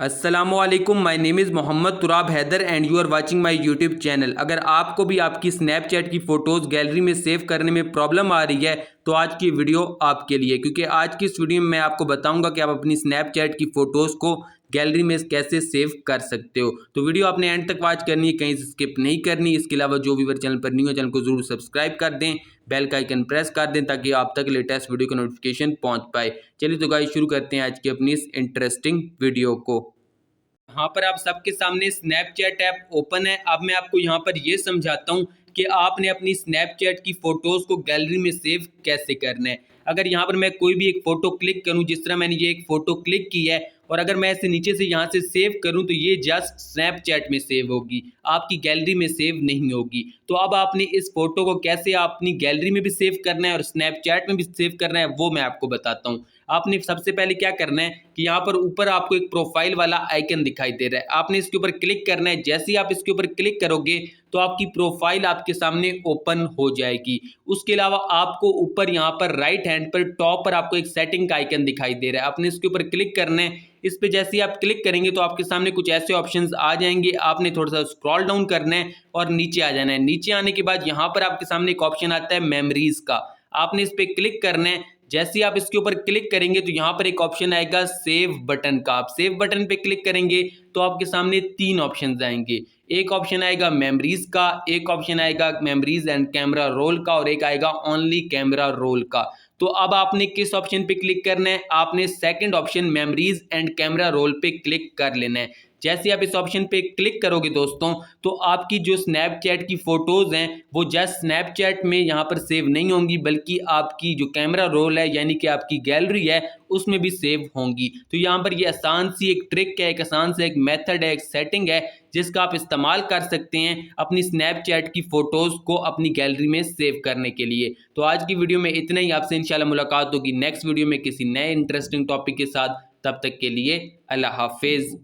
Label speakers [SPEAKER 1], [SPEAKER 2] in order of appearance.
[SPEAKER 1] अस्सलामुअलैकुम, my name is Mohammad Turab Haider and you are watching my YouTube channel. अगर आपको भी आपकी स्नैपचैट की फ़ोटोज़ गैलरी में सेव करने में प्रॉब्लम आ रही है तो आज की वीडियो आपके लिए, क्योंकि आज की इस वीडियो में मैं आपको बताऊंगा कि आप अपनी स्नैपचैट की फ़ोटोज़ को गैलरी में कैसे सेव कर सकते हो। तो वीडियो आपने एंड तक वॉच करनी है, कहीं से स्किप नहीं करनी। इसके अलावा जो व्यूअर चैनल पर न्यू है चैनल को जरूर सब्सक्राइब कर दें, बेल का आइकन प्रेस कर दें ताकि आप तक लेटेस्ट वीडियो का नोटिफिकेशन पहुंच पाए। चलिए तो गाइस शुरू करते हैं आज की अपनी इस इंटरेस्टिंग वीडियो को। यहाँ पर आप सबके सामने स्नैपचैट ऐप ओपन है। अब मैं आपको यहाँ पर ये समझाता हूँ कि आपने अपनी स्नैपचैट की फ़ोटोज़ को गैलरी में सेव कैसे करना है। अगर यहाँ पर मैं कोई भी एक फ़ोटो क्लिक करूँ, जिस तरह मैंने ये एक फ़ोटो क्लिक की है, और अगर मैं इसे नीचे से यहाँ से सेव करूँ तो ये जस्ट स्नैपचैट में सेव होगी, आपकी गैलरी में सेव नहीं होगी। तो अब आपने इस फ़ोटो को कैसे अपनी गैलरी में भी सेव करना है और स्नैपचैट में भी सेव करना है वो मैं आपको बताता हूँ। आपने सबसे पहले क्या करना है कि यहाँ पर ऊपर आपको एक प्रोफाइल वाला आइकन दिखाई दे रहा है, आपने इसके ऊपर क्लिक करना है। जैसे ही आप इसके ऊपर क्लिक करोगे तो आपकी प्रोफाइल आपके सामने ओपन हो जाएगी। उसके अलावा आपको ऊपर यहाँ पर राइट हैंड पर टॉप पर आपको एक सेटिंग का आइकन दिखाई दे रहा है, आपने इसके ऊपर क्लिक करना है। इस पे जैसे ही आप क्लिक करेंगे तो आपके सामने कुछ ऐसे ऑप्शंस आ जाएंगे, आपने थोड़ा सा स्क्रॉल डाउन करना है और नीचे आ जाना है। नीचे आने के बाद यहाँ पर आपके सामने एक ऑप्शन आता है मेमोरीज का, आपने इस पे क्लिक करना है। जैसे ही आप इसके ऊपर क्लिक करेंगे तो यहाँ पर एक ऑप्शन आएगा सेव बटन का, आप सेव बटन पे क्लिक करेंगे तो आपके सामने तीन ऑप्शन आएंगे। एक ऑप्शन आएगा मेमोरीज का, एक ऑप्शन आएगा मेमोरीज एंड कैमरा रोल का, और एक आएगा ओनली कैमरा रोल का। तो अब आपने किस ऑप्शन पे क्लिक करना है? आपने second option memories and camera roll पे क्लिक कर लेना है। जैसे आप इस ऑप्शन पे क्लिक करोगे दोस्तों तो आपकी जो स्नैपचैट की फ़ोटोज़ हैं वो जस्ट स्नैपचैट में यहाँ पर सेव नहीं होंगी, बल्कि आपकी जो कैमरा रोल है यानी कि आपकी गैलरी है उसमें भी सेव होंगी। तो यहाँ पर ये आसान सी एक ट्रिक है, एक आसान सा एक मेथड है, एक सेटिंग है जिसका आप इस्तेमाल कर सकते हैं अपनी स्नैपचैट की फ़ोटोज़ को अपनी गैलरी में सेव करने के लिए। तो आज की वीडियो में इतना ही, आपसे इंशाल्लाह मुलाकात होगी नेक्स्ट वीडियो में किसी नए इंटरेस्टिंग टॉपिक के साथ। तब तक के लिए अल्लाह हाफिज़।